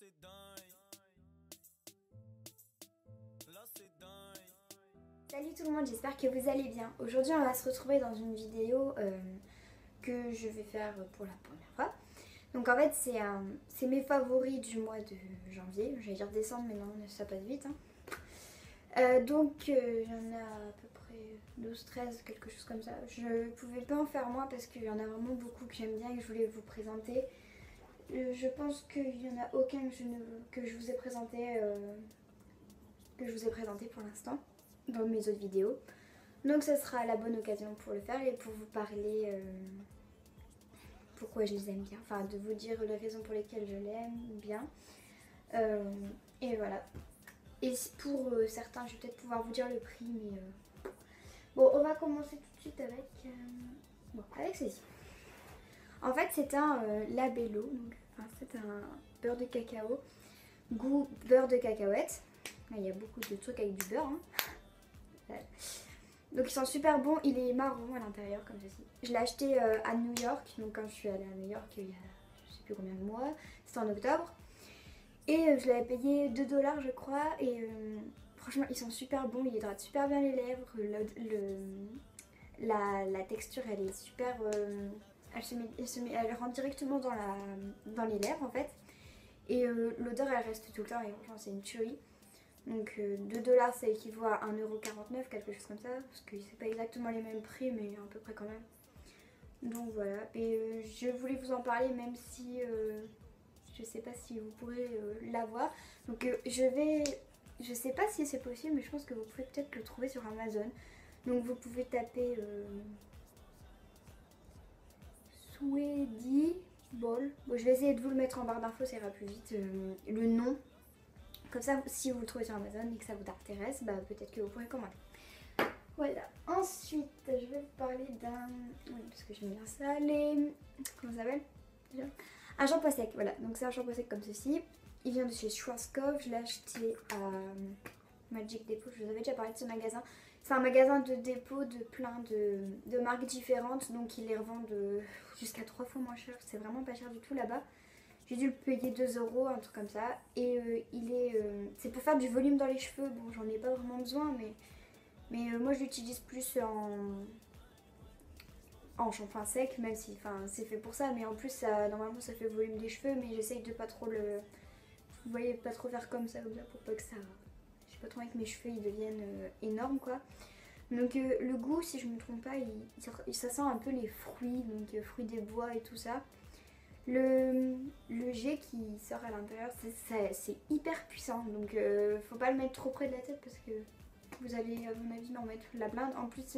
c'est dingue. Là c'est dingue. Salut tout le monde, j'espère que vous allez bien. Aujourd'hui on va se retrouver dans une vidéo que je vais faire pour la première fois. Donc en fait c'est mes favoris du mois de janvier, j'allais dire décembre mais non ça passe vite. Donc il y en a à peu près 12, 13, quelque chose comme ça. Je pouvais pas en faire moins parce qu'il y en a vraiment beaucoup que j'aime bien et que je voulais vous présenter. Je pense qu'il n'y en a aucun que je vous ai présenté pour l'instant dans mes autres vidéos. Donc ça sera la bonne occasion pour le faire et pour vous parler pourquoi je les aime bien. Enfin de vous dire les raisons pour lesquelles je l'aime bien. Et voilà. Et pour certains je vais peut-être pouvoir vous dire le prix mais... Bon on va commencer tout de suite avec... avec ceci. En fait c'est un labello, donc c'est un beurre de cacao, goût beurre de cacahuète. Il y a beaucoup de trucs avec du beurre. Voilà. Donc ils sont super bons, il est marron à l'intérieur comme ceci. Je l'ai acheté à New York, donc quand je suis allée à New York il y a je sais plus combien de mois, c'était en octobre. Et je l'avais payé 2 $ je crois et franchement ils sont super bons, ils hydratent super bien les lèvres, la texture elle est super... elle rentre directement dans les lèvres en fait. Et l'odeur elle reste tout le temps et franchement c'est une tuerie. Donc 2 $ ça équivaut à 1,49 €, quelque chose comme ça. Parce que c'est pas exactement les mêmes prix mais à peu près quand même. Donc voilà. Et je voulais vous en parler même si je sais pas si vous pourrez l'avoir. Donc je sais pas si c'est possible mais je pense que vous pouvez peut-être le trouver sur Amazon. Donc vous pouvez taper Sweety Ball. Bon je vais essayer de vous le mettre en barre d'infos, ça ira plus vite. Le nom. Comme ça, si vous le trouvez sur Amazon et que ça vous intéresse, bah, peut-être que vous pourrez commander. Voilà. Ensuite, je vais vous parler d'un... Oui, parce que j'aime bien ça. Comment ça s'appelle déjà? Un shampoing sec, voilà. Donc c'est un shampoing sec comme ceci. Il vient de chez Schwarzkopf. Je l'ai acheté à Magic Depot. Je vous avais déjà parlé de ce magasin. C'est un magasin de dépôt de plein de marques différentes. Donc ils les revendent jusqu'à 3 fois moins cher. C'est vraiment pas cher du tout là-bas. J'ai dû le payer 2 €, un truc comme ça. Et c'est pour faire du volume dans les cheveux. Bon, j'en ai pas vraiment besoin, mais moi je l'utilise plus en shampoing sec, même si c'est fait pour ça. Mais en plus, normalement, ça fait le volume des cheveux. Mais j'essaye de pas trop vous voyez, pas trop faire comme ça pour pas que ça... J'ai pas trop envie que mes cheveux ils deviennent énormes, quoi. Donc le goût, si je me trompe pas, ça sent un peu les fruits, donc fruits des bois et tout ça. Le jet qui sort à l'intérieur, c'est hyper puissant, donc faut pas le mettre trop près de la tête parce que vous allez à mon avis en mettre la blinde. En plus,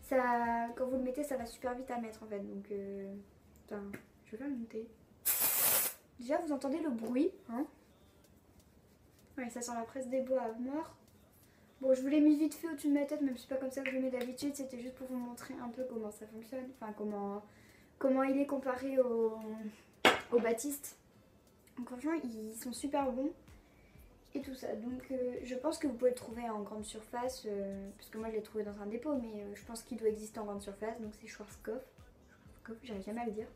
quand vous le mettez, ça va super vite à mettre en fait, donc attends, je vais le monter. Déjà, vous entendez le bruit, hein? Ouais, ça sent la presse des bois à mort. Bon, je vous l'ai mis vite fait au-dessus de ma tête, même si c'est pas comme ça que je le mets d'habitude, c'était juste pour vous montrer un peu comment ça fonctionne, enfin comment il est comparé au Baptiste. Donc franchement ils sont super bons et tout ça. Donc je pense que vous pouvez le trouver en grande surface parce que moi je l'ai trouvé dans un dépôt, mais je pense qu'il doit exister en grande surface. Donc c'est Schwarzkopf, j'arrive jamais à le dire.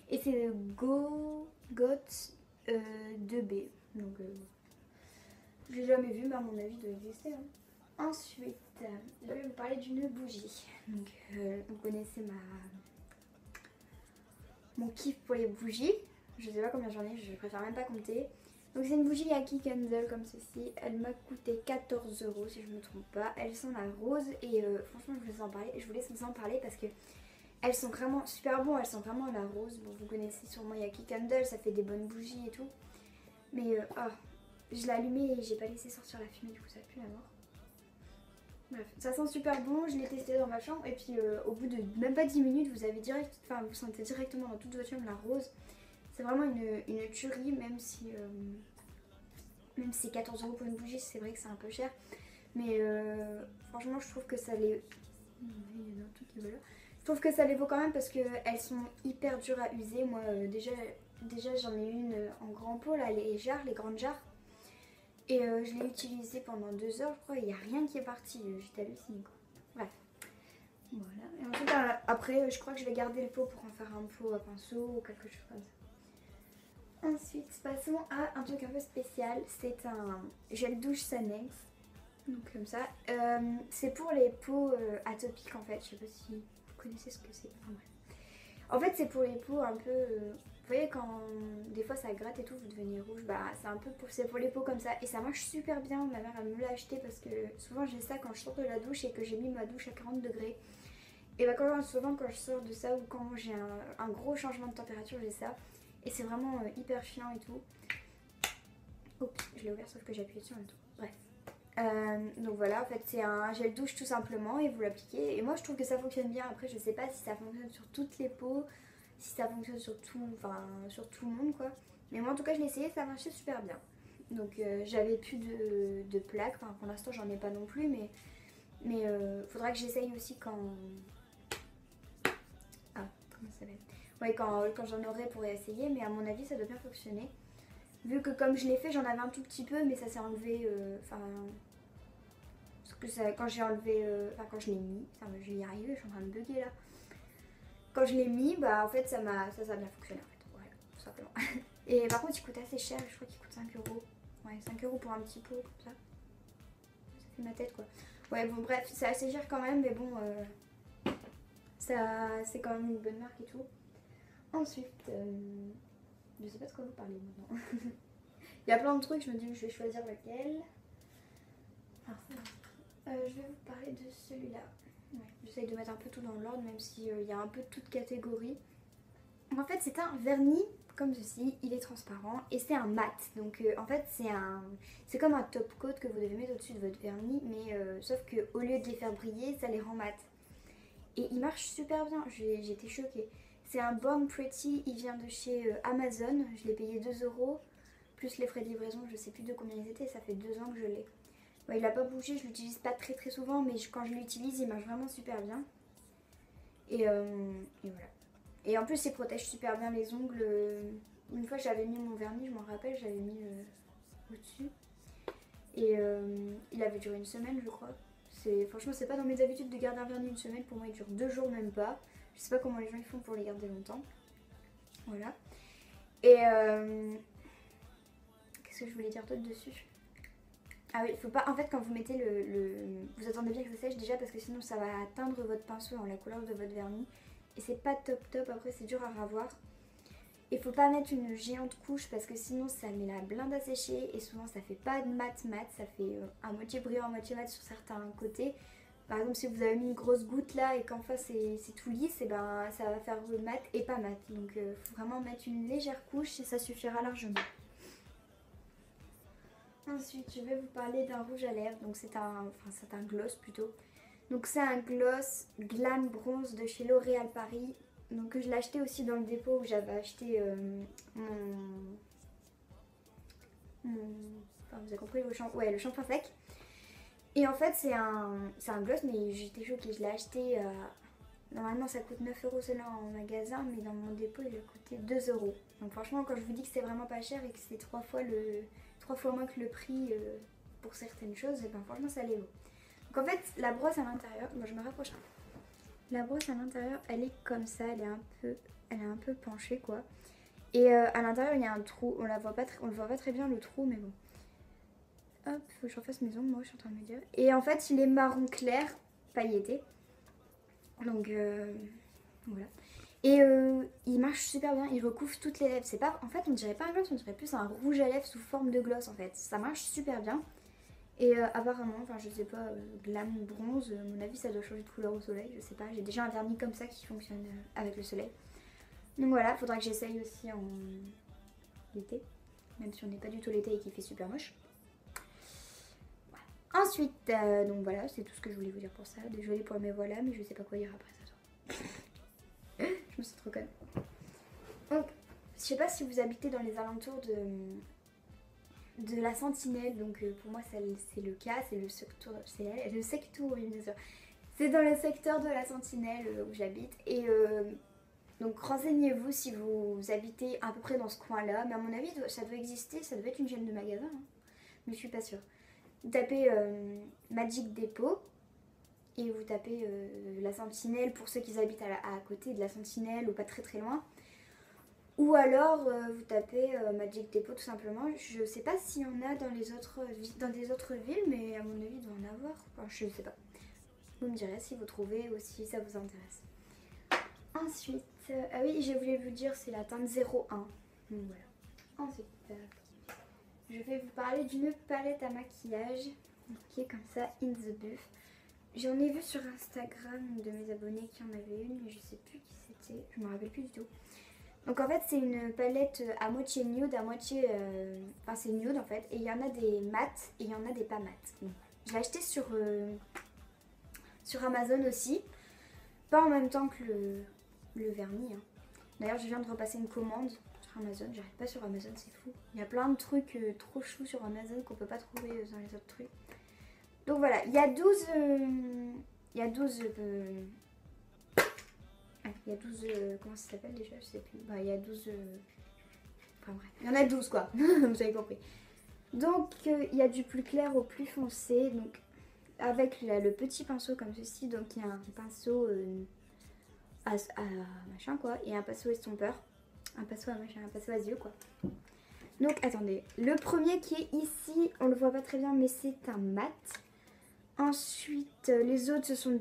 Et c'est Got 2B. Donc je l'ai jamais vu mais à mon avis il doit exister, hein. Ensuite je vais vous parler d'une bougie. Donc vous connaissez mon kiff pour les bougies. Je sais pas combien j'en ai, je préfère même pas compter. Donc c'est une bougie Yankee Candle comme ceci. Elle m'a coûté 14 € si je me trompe pas. Elles sont la rose et franchement je voulais vous en parler parce que elles sont vraiment super bonnes. Elles sont vraiment la rose. Bon, vous connaissez sûrement Yankee Candle, ça fait des bonnes bougies et tout. Mais je l'ai allumée et j'ai pas laissé sortir la fumée, du coup ça pue la mort. Bref, ça sent super bon, je l'ai testé dans ma chambre et puis au bout de même pas 10 minutes vous sentez directement dans toute votre chambre la rose. C'est vraiment une tuerie, même si c'est 14 € pour une bougie, c'est vrai que c'est un peu cher. Mais franchement je trouve que ça les... Il y en a un truc qui va là. Je trouve que ça les vaut quand même parce qu'elles sont hyper dures à user. Moi déjà j'en ai une en grand pot là, les grandes jarres. Et je l'ai utilisée pendant 2 heures je crois, il n'y a rien qui est parti, j'étais hallucinée quoi. Bref, voilà. Et ensuite après je crois que je vais garder le pot pour en faire un pot à pinceau ou quelque chose comme ça. Ensuite, passons à un truc un peu spécial. C'est un gel douche Sanex. Donc comme ça. C'est pour les peaux atopiques en fait. Je sais pas si vous connaissez ce que c'est. Enfin, bref. En fait, c'est pour les peaux un peu... vous voyez quand des fois ça gratte et tout, vous devenez rouge. Bah c'est un peu c'est pour les peaux comme ça. Et ça marche super bien. Ma mère elle me l'a acheté parce que souvent j'ai ça quand je sors de la douche et que j'ai mis ma douche à 40 degrés. Et bah souvent quand je sors de ça ou quand j'ai un gros changement de température, j'ai ça. Et c'est vraiment hyper chiant et tout. Oups, je l'ai ouvert sauf que j'ai appuyé dessus en même temps. Bref. Donc voilà, en fait c'est un gel douche tout simplement et vous l'appliquez. Et moi je trouve que ça fonctionne bien. Après je sais pas si ça fonctionne sur toutes les peaux, si ça fonctionne sur tout, enfin sur tout le monde quoi. Mais moi en tout cas je l'ai essayé, ça marchait super bien. Donc j'avais plus de plaques, enfin pour l'instant j'en ai pas non plus mais faudra que j'essaye aussi quand... Ah, comment ça s'appelle? Ouais, quand j'en aurai pour essayer, mais à mon avis ça doit bien fonctionner. Vu que comme je l'ai fait, j'en avais un tout petit peu, mais ça s'est enlevé, enfin... parce que ça, quand j'ai enlevé, enfin quand je l'ai mis, enfin je vais y arriver, je suis en train de bugger là. Quand je l'ai mis, bah en fait ça a bien fonctionné en fait, voilà, tout simplement. Et par contre il coûte assez cher, je crois qu'il coûte 5 euros. Ouais, 5 euros pour un petit pot comme ça. Ça fait ma tête quoi. Ouais bon bref, c'est assez cher quand même, mais bon, ça c'est quand même une bonne marque et tout. Ensuite, je sais pas de quoi vous parler maintenant. Il y a plein de trucs, je me dis que je vais choisir lequel. Alors, je vais vous parler de celui-là. Ouais, j'essaye de mettre un peu tout dans l'ordre, même s'il y a un peu de toute catégorie. En fait, c'est un vernis comme ceci, il est transparent et c'est un mat. Donc en fait, c'est comme un top coat que vous devez mettre au-dessus de votre vernis, mais sauf que au lieu de les faire briller, ça les rend mat. Et il marche super bien, j'étais choquée. C'est un Born Pretty, il vient de chez Amazon, je l'ai payé 2 euros, plus les frais de livraison, je sais plus de combien ils étaient, ça fait 2 ans que je l'ai. Ouais, il n'a pas bougé, je l'utilise pas très très souvent, mais quand je l'utilise, il marche vraiment super bien. Et voilà. Et en plus, il protège super bien les ongles. Une fois, j'avais mis mon vernis, je m'en rappelle, j'avais mis au-dessus. Et il avait duré une semaine, je crois. Franchement, c'est pas dans mes habitudes de garder un vernis une semaine. Pour moi, il dure 2 jours, même pas. Je sais pas comment les gens ils font pour les garder longtemps. Voilà. Et qu'est-ce que je voulais dire d'autre dessus? Ah oui, il faut pas. En fait, quand vous mettez vous attendez bien que ça sèche déjà parce que sinon ça va atteindre votre pinceau dans la couleur de votre vernis. Et c'est pas top top, après c'est dur à ravoir. Il faut pas mettre une géante couche parce que sinon ça met la blinde à sécher et souvent ça fait pas de mat, ça fait à moitié brillant, à moitié mat sur certains côtés. Par exemple, si vous avez mis une grosse goutte là et qu'en face c'est tout lisse, et ben ça va faire mat et pas mat. Donc il faut vraiment mettre une légère couche et ça suffira largement. Ensuite, je vais vous parler d'un rouge à lèvres. Donc c'est un gloss plutôt. Donc c'est un gloss Glam Bronze de chez L'Oréal Paris. Donc je l'ai acheté aussi dans le dépôt où j'avais acheté enfin vous avez compris, le shampoing sec. Et en fait c'est un gloss, mais j'étais choquée, je l'ai acheté, normalement ça coûte 9 euros cela en magasin, mais dans mon dépôt il a coûté 2 euros. Donc franchement quand je vous dis que c'est vraiment pas cher et que c'est 3 fois moins que le prix pour certaines choses, et ben franchement ça les vaut. Donc en fait la brosse à l'intérieur, moi je me rapproche un peu. La brosse à l'intérieur elle est comme ça, elle est un peu penchée quoi. Et à l'intérieur il y a un trou, on le voit pas très bien le trou, mais bon. Hop, faut que je refasse mes ongles, moi je suis en train de me dire. Et en fait il est marron clair, pailleté. Donc voilà. Et il marche super bien, il recouvre toutes les lèvres. C'est pas, en fait on dirait pas un gloss, on dirait plus un rouge à lèvres sous forme de gloss en fait. Ça marche super bien. Et apparemment, enfin je sais pas, Glam Bronze, à mon avis ça doit changer de couleur au soleil, je sais pas. J'ai déjà un vernis comme ça qui fonctionne avec le soleil. Donc voilà, faudra que j'essaye aussi en été. Même si on n'est pas du tout l'été et qu'il fait super moche. Voilà. Ensuite, donc voilà, c'est tout ce que je voulais vous dire pour ça. Désolée pour mes voilà, mais je sais pas quoi dire après ça. Je me sens trop conne. Donc, je sais pas si vous habitez dans les alentours de la Sentinelle, donc pour moi c'est le cas, c'est le secteur, oui bien sûr. C'est dans le secteur de la Sentinelle où j'habite et donc renseignez-vous si vous habitez à peu près dans ce coin-là, mais à mon avis ça doit exister, ça doit être une chaîne de magasins, hein, mais je suis pas sûre. Vous tapez Magic Depot et vous tapez la Sentinelle pour ceux qui habitent à côté de la Sentinelle ou pas très très loin. Ou alors vous tapez Magic Depot tout simplement. Je sais pas s'il y en a dans les autres dans des autres villes, mais à mon avis il doit en avoir. Enfin, je sais pas. Vous me direz si vous trouvez ou si ça vous intéresse. Ensuite, ah oui, j'ai voulu vous dire, c'est la teinte 01. Donc voilà. Ensuite, je vais vous parler d'une palette à maquillage qui est comme ça, In The Buff. J'en ai vu sur Instagram de mes abonnés qui en avait une, mais je sais plus qui c'était, je me rappelle plus du tout. Donc en fait c'est une palette à moitié nude, à moitié... Enfin c'est nude en fait, et il y en a des mat et il y en a des pas mat. Donc, je l'ai acheté sur Amazon aussi, pas en même temps que le vernis. Hein. D'ailleurs je viens de repasser une commande sur Amazon, j'arrive pas sur Amazon, c'est fou. Il y a plein de trucs trop choux sur Amazon qu'on peut pas trouver dans les autres trucs. Donc voilà, il y a 12... il y a 12... il y a 12... comment ça s'appelle déjà? Je sais plus. Bah, il y a 12... Enfin bref, il y en a 12 quoi, vous avez compris. Donc il y a du plus clair au plus foncé, donc avec le petit pinceau comme ceci, donc il y a un pinceau à machin quoi, et un pinceau estompeur, un pinceau à machin, un pinceau à yeux quoi. Donc attendez, le premier qui est ici, on le voit pas très bien mais c'est un mat. Ensuite les autres ce sont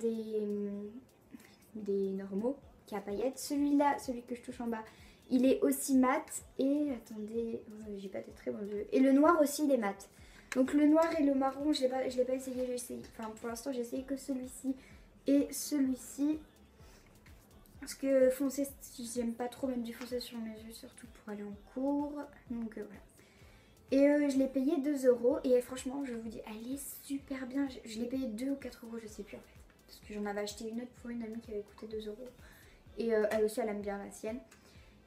des normaux qui a paillettes. Celui-là, celui que je touche en bas, il est aussi mat. Et attendez, j'ai pas des très bons yeux. Et le noir aussi, il est mat. Donc le noir et le marron, je l'ai pas essayé, j'ai essayé. Enfin pour l'instant j'ai essayé que celui-ci et celui-ci. Parce que foncé, j'aime pas trop mettre du foncé sur mes yeux, surtout pour aller en cours. Donc voilà. Et je l'ai payé 2 € et franchement je vous dis, elle est super bien. Je l'ai payé 2 ou 4 €, je sais plus en fait. Parce que j'en avais acheté une autre pour une amie qui avait coûté 2 €. Et elle aussi elle aime bien la sienne.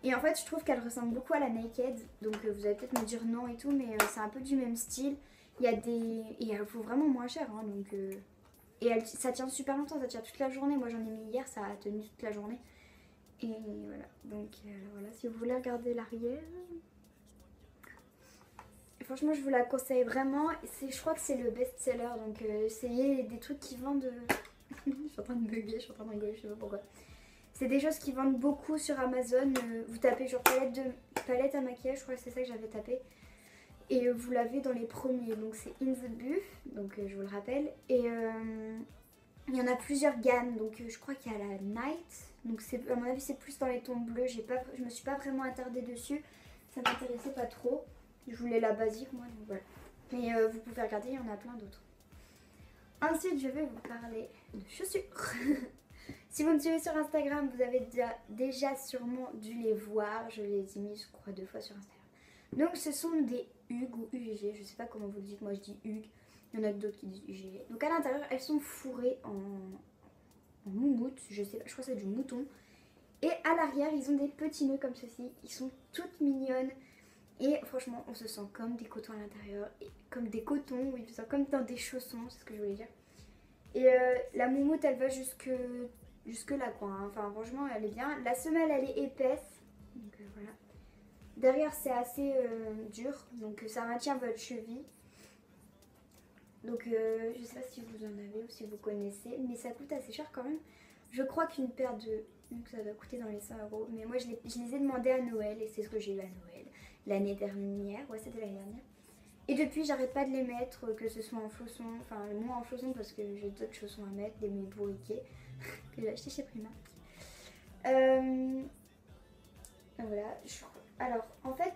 Et en fait je trouve qu'elle ressemble beaucoup à la Naked. Donc vous allez peut-être me dire non et tout, mais c'est un peu du même style. Il y a des... Et elle vaut vraiment moins cher hein, donc... Et ça tient super longtemps, ça tient toute la journée. Moi j'en ai mis hier, ça a tenu toute la journée. Et voilà, donc voilà, si vous voulez regarder l'arrière... Franchement je vous la conseille vraiment. Je crois que c'est le best-seller, donc essayez des trucs qui vendent... je suis en train de bugger, je suis en train de rigoler, je sais pas pourquoi. C'est des choses qui vendent beaucoup sur Amazon. Vous tapez genre palette à maquillage, je crois que c'est ça que j'avais tapé. Et vous l'avez dans les premiers, donc c'est In The Buff, donc je vous le rappelle. Et il y en a plusieurs gammes, donc je crois qu'il y a la Night. Donc à mon avis c'est plus dans les tons bleus, je me suis pas vraiment attardée dessus. Ça m'intéressait pas trop. Je voulais la basique moi, donc voilà. Mais vous pouvez regarder, il y en a plein d'autres. Ensuite je vais vous parler de chaussures. Si vous me suivez sur Instagram, vous avez déjà sûrement dû les voir. Je les ai mis, je crois, 2 fois sur Instagram. Donc ce sont des Hug ou UG, je sais pas comment vous le dites, moi je dis Hug. Il y en a d'autres qui disent UG. Donc à l'intérieur, elles sont fourrées en moumoute, je sais pas, je crois que c'est du mouton. Et à l'arrière, ils ont des petits nœuds comme ceci. Ils sont toutes mignonnes. Et franchement, on se sent comme des cotons à l'intérieur. Comme des cotons, oui, comme dans des chaussons, c'est ce que je voulais dire. Et la moumoute, elle va jusque là quoi, hein. Enfin franchement elle est bien. La semelle elle est épaisse, donc voilà. Derrière c'est assez dur, donc ça maintient votre cheville. Donc je sais pas si vous en avez ou si vous connaissez, mais ça coûte assez cher quand même. Je crois qu'une paire de... Donc ça doit coûter dans les 100 €, mais moi je les ai demandé à Noël et c'est ce que j'ai eu à Noël l'année dernière, ouais c'était l'année dernière. Et depuis j'arrête pas de les mettre, que ce soit en chaussons, enfin moins en chaussons parce que j'ai d'autres chaussons à mettre, des mes bourriquets que j'ai acheté chez Primark. Voilà, alors en fait,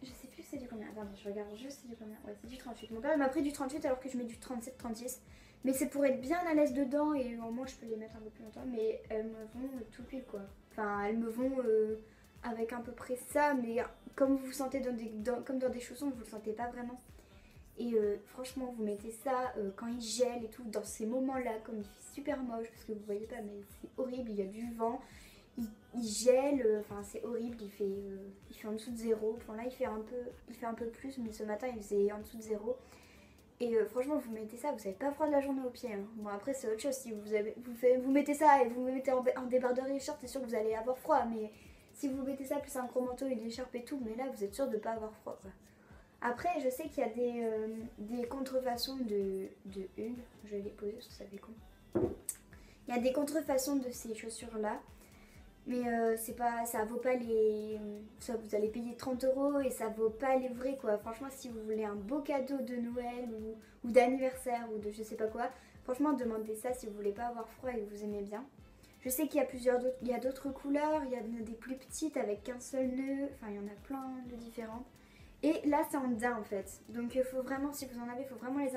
je sais plus c'est du combien, attendez je regarde juste c'est du combien, ouais c'est du 38. Mon père m'a pris du 38 alors que je mets du 37-36. Mais c'est pour être bien à l'aise dedans et au moins je peux les mettre un peu plus longtemps. Mais elles me vont tout pile quoi. Enfin elles me vont avec à peu près ça, mais comme vous vous sentez comme dans des chaussons, vous le sentez pas vraiment. Et franchement vous mettez ça quand il gèle et tout, dans ces moments là, comme il fait super moche, parce que vous voyez pas mais c'est horrible, il y a du vent, il gèle, enfin c'est horrible, il fait en dessous de 0, enfin là il fait un peu plus, mais ce matin il faisait en dessous de 0. Et franchement vous mettez ça, vous n'avez pas froid de la journée aux pieds, hein. Bon après c'est autre chose, si vous mettez ça et vous me mettez en débardeur et short, c'est sûr que vous allez avoir froid, mais si vous mettez ça plus un gros manteau et des écharpes et tout, mais là vous êtes sûr de ne pas avoir froid quoi. Après je sais qu'il y a des contrefaçons de Hug, je vais les poser parce que ça fait con. Il y a des contrefaçons de ces chaussures là, Mais c'est pas, ça vaut pas les... Ça, vous allez payer 30 € et ça vaut pas les vrais quoi. Franchement, si vous voulez un beau cadeau de Noël ou d'anniversaire ou de je sais pas quoi, franchement demandez ça si vous voulez pas avoir froid et que vous aimez bien. Je sais qu'il y a il y a d'autres couleurs, il y a des plus petites avec qu'un seul nœud, enfin il y en a plein de différentes. Et là c'est en daim en fait, donc il faut vraiment, si vous en avez, il faut vraiment les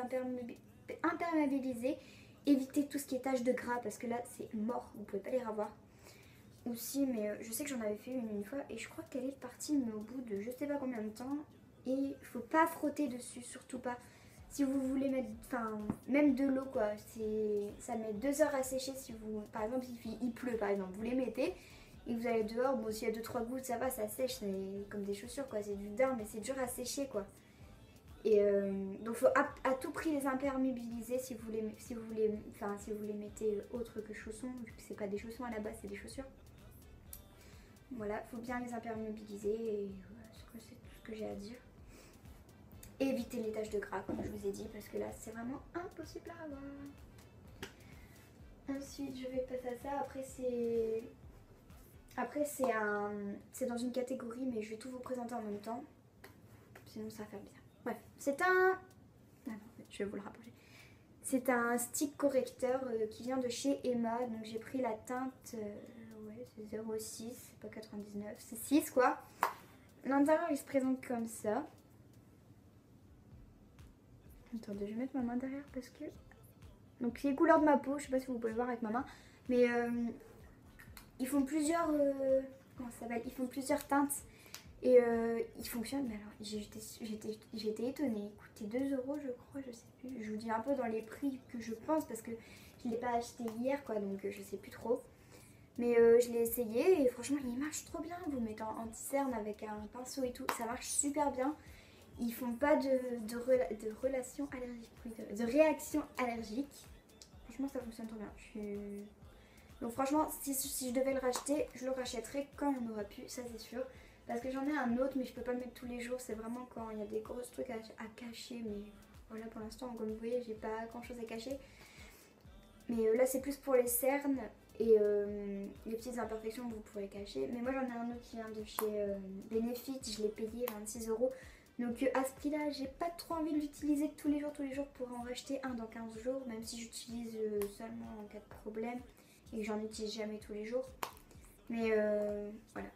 imperméabiliser. Évitez tout ce qui est taches de gras parce que là c'est mort, vous pouvez pas les revoir. Aussi, mais je sais que j'en avais fait une fois et je crois qu'elle est partie mais au bout de je sais pas combien de temps. Et il faut pas frotter dessus, surtout pas. Si vous voulez mettre, enfin, même de l'eau quoi, ça met 2 heures à sécher. Si vous, par exemple, il pleut par exemple, vous les mettez et vous allez dehors, bon s'il y a 2-3 gouttes ça va, ça sèche, c'est comme des chaussures quoi, c'est du daim mais c'est dur à sécher quoi. Et donc faut à tout prix les imperméabiliser si vous les mettez autre que chaussons, vu que c'est pas des chaussons à la base, c'est des chaussures. Voilà, faut bien les imperméabiliser et voilà, c'est tout ce que j'ai à dire. Et éviter les taches de gras comme je vous ai dit parce que là c'est vraiment impossible à avoir. Ensuite je vais passer à ça, c'est dans une catégorie mais je vais tout vous présenter en même temps. Sinon ça va faire bizarre. Bref, c'est un... Ah non, je vais vous le rapprocher. C'est un stick correcteur qui vient de chez Emma. Donc j'ai pris la teinte... ouais, c'est 0,6, c'est pas 99, c'est 6 quoi. L'intérieur il se présente comme ça. Attendez, je vais mettre ma main derrière parce que... Donc c'est les couleurs de ma peau, je sais pas si vous pouvez voir avec ma main. Mais ils font plusieurs... comment ça s'appelle ? Ils font plusieurs teintes. Et ils fonctionnent, mais alors j'étais étonnée. Il coûtait 2 € je crois, je sais plus. Je vous dis un peu dans les prix que je pense parce que je ne l'ai pas acheté hier quoi, donc je sais plus trop. Mais je l'ai essayé et franchement il marche trop bien. Vous mettez en anti-cerne avec un pinceau et tout, ça marche super bien. Ils font pas de relation allergique, de réaction allergique. Franchement ça fonctionne trop bien. Donc franchement si je devais le racheter, je le rachèterais quand il y en aura plus, ça c'est sûr. Parce que j'en ai un autre mais je peux pas le mettre tous les jours. C'est vraiment quand il y a des gros trucs à cacher. Mais voilà, pour l'instant comme vous voyez j'ai pas grand chose à cacher. Mais là c'est plus pour les cernes et les petites imperfections que vous pourrez cacher. Mais moi j'en ai un autre qui vient de chez Benefit. Je l'ai payé 26 €. Donc à ce prix là j'ai pas trop envie de l'utiliser tous les jours pour en racheter un dans 15 jours. Même si j'utilise seulement en cas de problème et que j'en utilise jamais tous les jours. Mais voilà.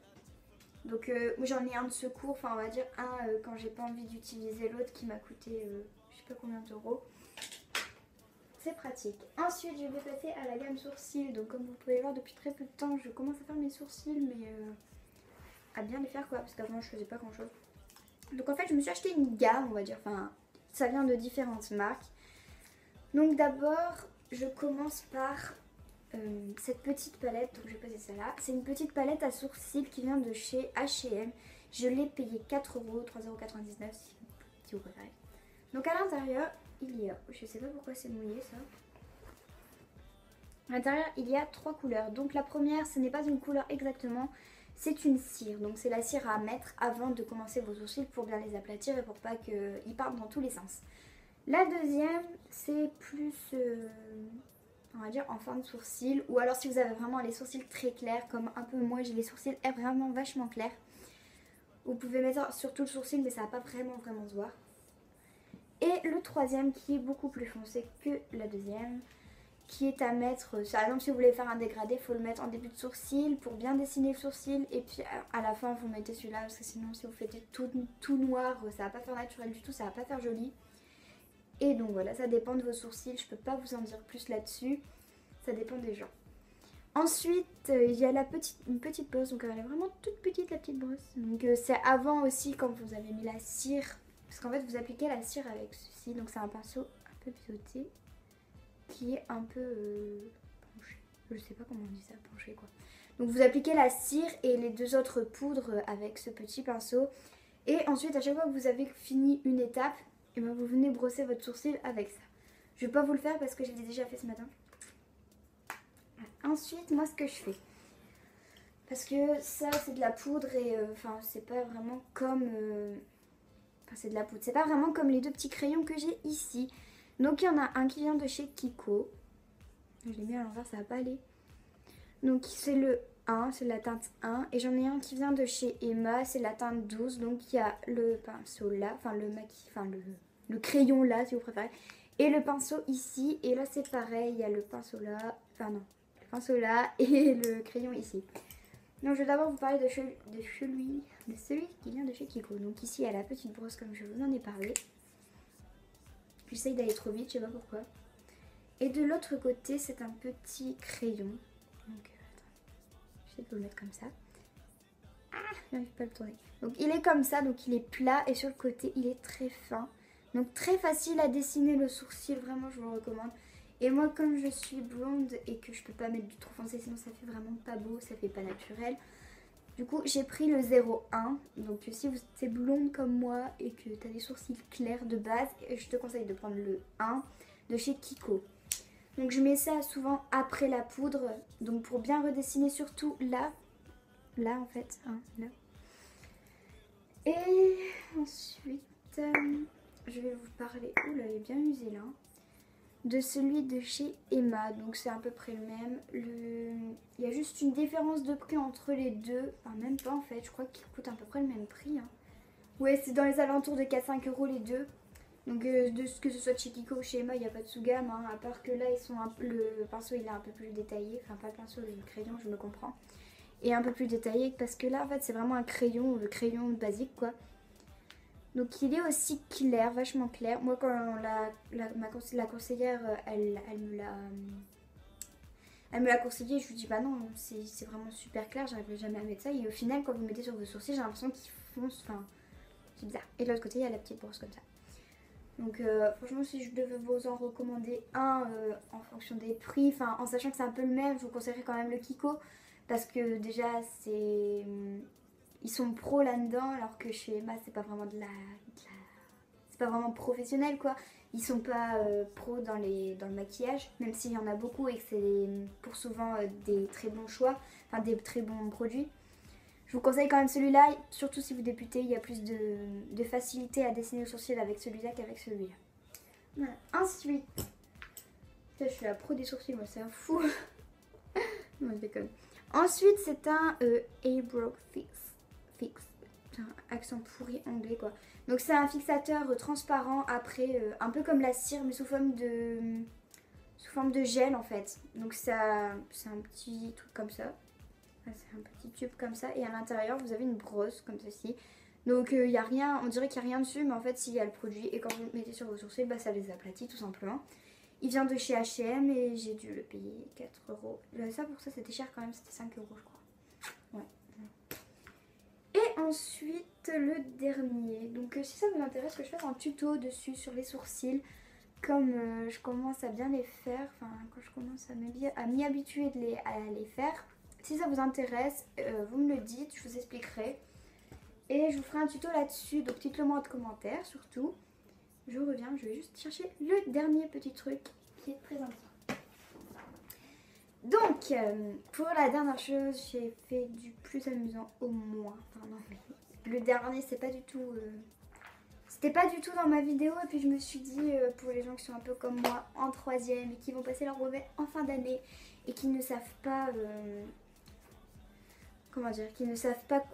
Donc j'en ai un de secours, enfin on va dire un quand j'ai pas envie d'utiliser l'autre qui m'a coûté je sais pas combien d'euros. C'est pratique. Ensuite je vais passer à la gamme sourcils. Donc comme vous pouvez voir depuis très peu de temps je commence à faire mes sourcils mais à bien les faire quoi parce qu'avant je faisais pas grand chose. Donc en fait je me suis acheté une gamme on va dire, enfin ça vient de différentes marques. Donc d'abord je commence par... cette petite palette, donc je vais passer ça là. C'est une petite palette à sourcils qui vient de chez H&M. Je l'ai payé 4 €, 3,99 € si vous préférez. Donc à l'intérieur, il y a, je sais pas pourquoi c'est mouillé ça. À l'intérieur, il y a 3 couleurs. Donc la première, ce n'est pas une couleur exactement, c'est une cire. Donc c'est la cire à mettre avant de commencer vos sourcils pour bien les aplatir et pour pas qu'ils partent dans tous les sens. La deuxième, c'est plus... on va dire en fin de sourcil, ou alors si vous avez vraiment les sourcils très clairs comme un peu moi, j'ai les sourcils vraiment vachement clairs, vous pouvez mettre sur tout le sourcil mais ça va pas vraiment se voir. Et le troisième qui est beaucoup plus foncé que la deuxième, qui est à mettre, par exemple si vous voulez faire un dégradé, il faut le mettre en début de sourcil pour bien dessiner le sourcil et puis à la fin vous mettez celui-là parce que sinon si vous faites tout noir ça va pas faire naturel du tout, ça va pas faire joli. Et donc voilà, ça dépend de vos sourcils, je peux pas vous en dire plus là-dessus, ça dépend des gens. Ensuite, il y a une petite brosse, donc elle est vraiment toute petite la petite brosse. Donc c'est avant aussi quand vous avez mis la cire, parce qu'en fait vous appliquez la cire avec ceci, donc c'est un pinceau un peu biseauté, qui est un peu penché, je sais pas comment on dit ça, penché quoi. Donc vous appliquez la cire et les deux autres poudres avec ce petit pinceau. Et ensuite à chaque fois que vous avez fini une étape, et ben vous venez brosser votre sourcil avec ça. Je vais pas vous le faire parce que je l'ai déjà fait ce matin. Ensuite, moi ce que je fais, parce que ça c'est de la poudre et enfin c'est pas vraiment comme... enfin c'est de la poudre, c'est pas vraiment comme les deux petits crayons que j'ai ici. Donc il y en a un qui vient de chez Kiko. Je l'ai mis à l'envers, ça va pas aller. Donc c'est le 1, c'est la teinte 1. Et j'en ai un qui vient de chez Emma, c'est la teinte 12. Donc il y a le pinceau là, enfin le crayon là si vous préférez. Et le pinceau ici. Et là c'est pareil, il y a le pinceau là, enfin non, le pinceau là et le crayon ici. Donc je vais d'abord vous parler de celui qui vient de chez Kiko. Donc ici il y a la petite brosse comme je vous en ai parlé. J'essaye d'aller trop vite, je sais pas pourquoi. Et de l'autre côté c'est un petit crayon. Donc j'essaie de vous le mettre comme ça. Ah, j'arrive pas à le tourner. Donc il est comme ça, donc il est plat et sur le côté il est très fin. Donc très facile à dessiner le sourcil, vraiment je vous le recommande. Et moi comme je suis blonde et que je peux pas mettre du trop foncé sinon ça fait vraiment pas beau, ça fait pas naturel. Du coup j'ai pris le 01. Donc si vous êtes blonde comme moi et que tu as des sourcils clairs de base, je te conseille de prendre le 1 de chez Kiko. Donc je mets ça souvent après la poudre, donc pour bien redessiner surtout là en fait, hein, là. Et ensuite, je vais vous parler, oula elle est bien usée là, de celui de chez Emma, donc c'est à peu près le même. Il y a juste une différence de prix entre les deux, enfin même pas en fait, je crois qu'ils coûtent à peu près le même prix. Hein. Ouais, c'est dans les alentours de 4-5 € les deux. Donc que ce soit chez Kiko ou chez Emma, il n'y a pas de sous-gamme, hein, à part que là ils sont le pinceau il est un peu plus détaillé, enfin pas le pinceau, le crayon je me comprends, et un peu plus détaillé parce que là en fait c'est vraiment un crayon, le crayon basique quoi. Donc il est aussi clair, vachement clair. Moi quand la conseillère elle me l'a conseillé, je lui dis bah non c'est vraiment super clair, j'arriverai jamais à mettre ça, et au final quand vous mettez sur vos sourcils j'ai l'impression qu'ils foncent, enfin c'est bizarre. Et de l'autre côté il y a la petite brosse comme ça. Donc franchement si je devais vous en recommander un en fonction des prix, enfin en sachant que c'est un peu le même, je vous conseillerais quand même le Kiko. Parce que déjà ils sont pros là-dedans, alors que chez Emma c'est pas vraiment c'est pas vraiment professionnel quoi. Ils sont pas pros dans le maquillage, même s'il y en a beaucoup et que c'est pour souvent des très bons choix, enfin des très bons produits. Je vous conseille quand même celui-là, surtout si vous débutez, il y a plus de facilité à dessiner le sourcil avec celui-là qu'avec celui-là. Voilà. Ensuite, putain, je suis la pro des sourcils, moi c'est un fou. Non, je déconne. Ensuite, c'est un eyebrow fix. Putain, accent pourri anglais quoi. Donc c'est un fixateur transparent après, un peu comme la cire mais sous forme de gel en fait. Donc ça, c'est un petit truc comme ça. C'est un petit tube comme ça et à l'intérieur vous avez une brosse comme ceci. Donc il y a rien, on dirait qu'il n'y a rien dessus mais en fait s'il y a le produit et quand vous le mettez sur vos sourcils bah, ça les aplatit tout simplement. Il vient de chez H&M et j'ai dû le payer 4 €. Ça pour ça c'était cher quand même, c'était 5 € je crois. Ouais. Et ensuite le dernier. Donc si ça vous intéresse que je fasse un tuto dessus sur les sourcils. Comme je commence à bien les faire, enfin quand je commence à m'y habituer à les faire. Si ça vous intéresse, vous me le dites, je vous expliquerai. Et je vous ferai un tuto là-dessus, donc dites-le moi en commentaire surtout. Je reviens, je vais juste chercher le dernier petit truc qui est très important. Donc, pour la dernière chose, j'ai fait du plus amusant au moins. Enfin, non, mais le dernier, c'est pas du tout... C'était pas du tout dans ma vidéo. Et puis je me suis dit, pour les gens qui sont un peu comme moi, en 3e et qui vont passer leur brevet en fin d'année et qui ne savent pas... comment dire, qui ne savent pas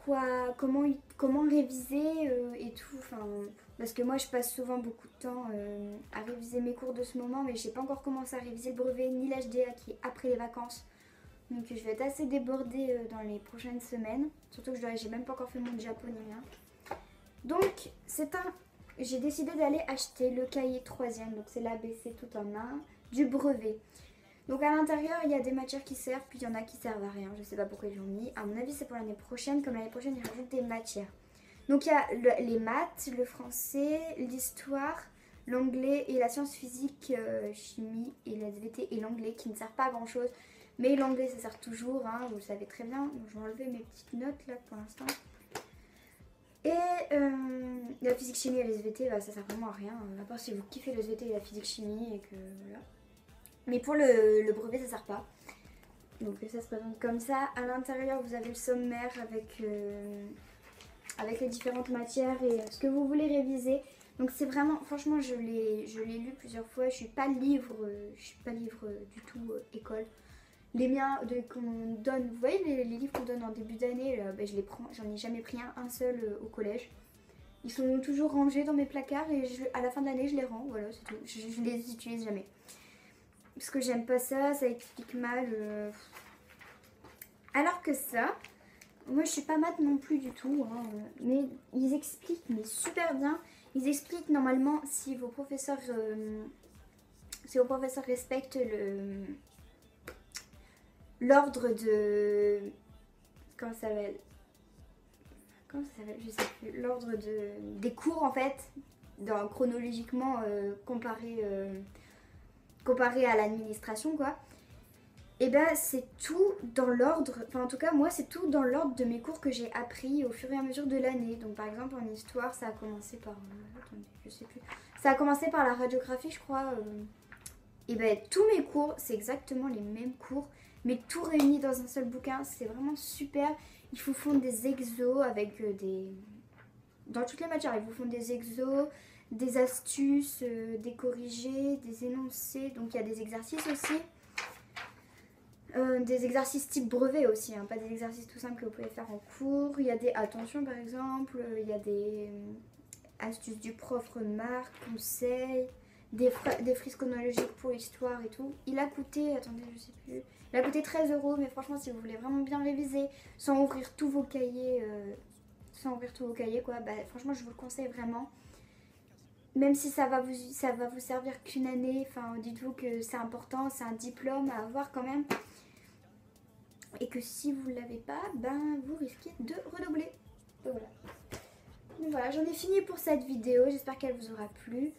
comment réviser et tout, enfin, parce que moi je passe souvent beaucoup de temps à réviser mes cours de ce moment, mais j'ai pas encore commencé à réviser le brevet ni l'HDA qui est après les vacances, donc je vais être assez débordée dans les prochaines semaines, surtout que j'ai même pas encore fait mon japonais, hein. Donc j'ai décidé d'aller acheter le cahier 3e, donc c'est l'ABC tout en un, du brevet. Donc à l'intérieur il y a des matières qui servent, puis il y en a qui servent à rien, je sais pas pourquoi ils l'ont mis. À mon avis c'est pour l'année prochaine, comme l'année prochaine ils rajoutent des matières. Donc il y a les maths, le français, l'histoire, l'anglais et la science physique, chimie et la SVT et l'anglais qui ne servent pas à grand chose. Mais l'anglais ça sert toujours, hein, vous le savez très bien. Donc je vais enlever mes petites notes là pour l'instant. Et la physique chimie et la SVT, bah, ça sert vraiment à rien, à part si vous kiffez la SVT et la physique chimie et que voilà. Mais pour le brevet, ça sert pas. Donc ça se présente comme ça. À l'intérieur, vous avez le sommaire avec les différentes matières et ce que vous voulez réviser. Donc c'est vraiment, franchement, je l'ai lu plusieurs fois. Je suis pas livre du tout école. Les miens qu'on donne, vous voyez les livres qu'on donne en début d'année, ben, je les prends, j'en ai jamais pris un seul au collège. Ils sont toujours rangés dans mes placards et à la fin de l'année je les rends, voilà c'est tout. Je les utilise jamais. Parce que j'aime pas ça, ça explique mal. Alors que ça, moi je suis pas maths non plus du tout, hein, mais ils expliquent mais super bien. Ils expliquent normalement si vos professeurs respectent l'ordre de... Comment ça s'appelle? Je sais plus. L'ordre des cours en fait, chronologiquement comparé à l'administration quoi. Et ben c'est tout dans l'ordre, enfin en tout cas moi c'est tout dans l'ordre de mes cours que j'ai appris au fur et à mesure de l'année. Donc par exemple en histoire ça a commencé par... attendez, je sais plus. Ça a commencé par la radiographie je crois. Et ben tous mes cours c'est exactement les mêmes cours, mais tout réuni dans un seul bouquin, c'est vraiment super. Ils vous font des exos avec des... Dans toutes les matières, ils vous font des exos, des astuces, des corrigés, des énoncés. Donc il y a des exercices aussi. Des exercices type brevet aussi, hein, pas des exercices tout simples que vous pouvez faire en cours. Il y a des attentions par exemple, il y a des astuces du prof, remarques, conseils, des frises chronologiques pour l'histoire et tout. Il a coûté, attendez je sais plus, il a coûté 13 €, mais franchement si vous voulez vraiment bien réviser sans ouvrir tous vos cahiers, quoi, bah, franchement je vous le conseille vraiment. Même si ça va vous servir qu'une année, enfin dites-vous que c'est important, c'est un diplôme à avoir quand même. Et que si vous ne l'avez pas, ben vous risquez de redoubler. Et voilà. Donc voilà, j'en ai fini pour cette vidéo, j'espère qu'elle vous aura plu.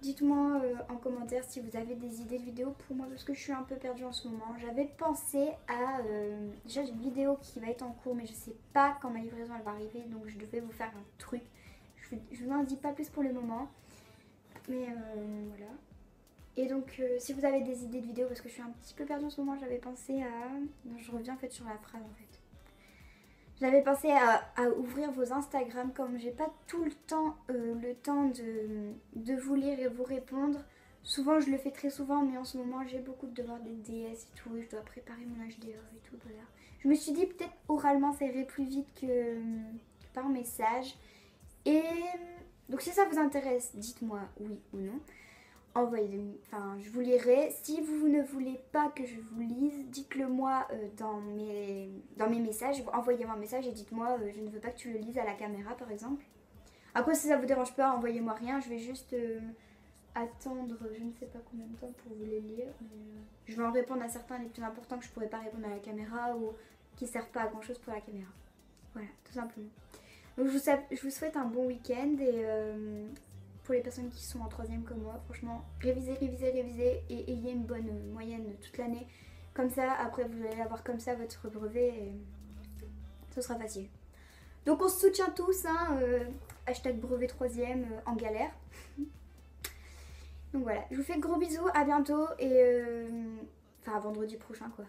Dites-moi en commentaire si vous avez des idées de vidéos pour moi parce que je suis un peu perdue en ce moment. J'avais pensé à... déjà j'ai une vidéo qui va être en cours mais je sais pas quand ma livraison elle va arriver donc je devais vous faire un truc. Je vous en dis pas plus pour le moment. Mais voilà. Et donc si vous avez des idées de vidéos, parce que je suis un petit peu perdue en ce moment, j'avais pensé à... Non, je reviens en fait sur la phrase en fait. J'avais pensé à ouvrir vos Instagram comme j'ai pas tout le temps de vous lire et vous répondre. Souvent je le fais très souvent mais en ce moment j'ai beaucoup de devoirs des DS et tout et je dois préparer mon HDE et tout. Voilà. Je me suis dit peut-être oralement ça irait plus vite que par message. Et donc si ça vous intéresse, dites-moi oui ou non. Je vous lirai. Si vous ne voulez pas que je vous lise, dites-le moi dans mes messages. Envoyez-moi un message et dites-moi je ne veux pas que tu le lises à la caméra par exemple. Après si ça vous dérange pas, envoyez-moi rien. Je vais juste attendre je ne sais pas combien de temps pour vous les lire. Mais, je vais en répondre à certains les plus importants que je pourrais pas répondre à la caméra ou qui servent pas à grand chose pour la caméra. Voilà, tout simplement. Donc je vous souhaite un bon week-end et... pour les personnes qui sont en troisième comme moi, franchement, révisez et ayez une bonne moyenne toute l'année. Comme ça, après vous allez avoir comme ça votre brevet et ce sera facile. Donc on se soutient tous, hein, hashtag brevet troisième en galère. Donc voilà, je vous fais de gros bisous, à bientôt et enfin à vendredi prochain quoi.